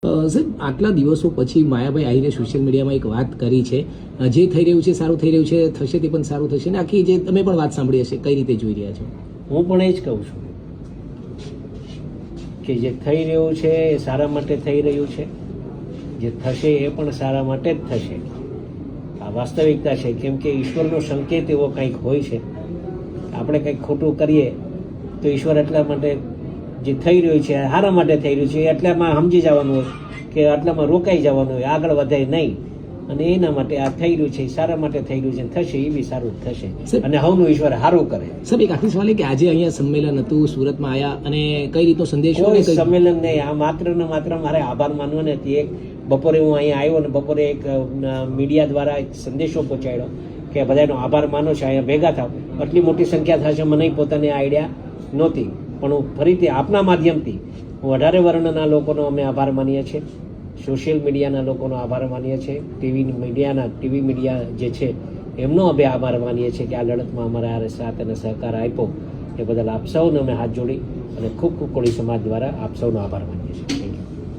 સાહેબ, આટલા દિવસો પછી માયાભાઈ આવીને સોશિયલ મીડિયામાં એક વાત કરી છે, જે થઈ રહ્યું છે સારું થઈ રહ્યું છે, થશે તે પણ સારું થશે, ને આખી જે તમે પણ વાત સાંભળી હશે, કઈ રીતે જોઈ રહ્યા છો? હું પણ એ જ કહું છું કે જે થઈ રહ્યું છે એ સારા માટે થઈ રહ્યું છે, જે થશે એ પણ સારા માટે જ થશે. આ વાસ્તવિકતા છે, કેમ કે ઈશ્વરનો સંકેત એવો કંઈક હોય છે. આપણે કંઈક ખોટું કરીએ તો ઈશ્વર એટલા માટે જે થઈ રહ્યું છે સારા માટે થઈ રહ્યું છે એટલામાં સમજી જવાનું હોય કે આટલામાં રોકાઈ જવાનું હોય, આગળ વધાય નહીં. અને એના માટે આ થઈ રહ્યું છે સારા માટે થઈ રહ્યું છે, થશે એ બી સારું જ થશે અને હવનું ઈશ્વર સારું કરે. સાહેબ, એક આખી સવાલ કે આજે અહીંયા સંમેલન હતું, સુરતમાં આવ્યા અને કઈ રીતનો સંદેશો? કોઈ સંમેલન નહીં, આ માત્ર ને માત્ર મારે આભાર માનવો નથી. એક બપોરે હું અહીંયા આવ્યો ને બપોરે એક મીડિયા દ્વારા એક સંદેશો પહોંચાડ્યો કે બધાનો આભાર માનો છે, અહીંયા ભેગા થાવ. આટલી મોટી સંખ્યા થશે મને પોતાને આઈડિયા નહોતી, પણ હું ફરીથી આપના માધ્યમથી હું 18 વર્ણના લોકોનો અમે આભાર માનીએ છીએ, સોશિયલ મીડિયાના લોકોનો આભાર માનીએ છીએ, ટીવી મીડિયા જે છે એમનો અમે આભાર માનીએ છીએ કે આ લડતમાં અમારા સાથ અને સહકાર આપ્યો. એ બદલ આપ સૌને અમે હાથ જોડી અને ખૂબ ખૂબ કોળી સમાજ દ્વારા આપ સૌનો આભાર માનીએ છીએ.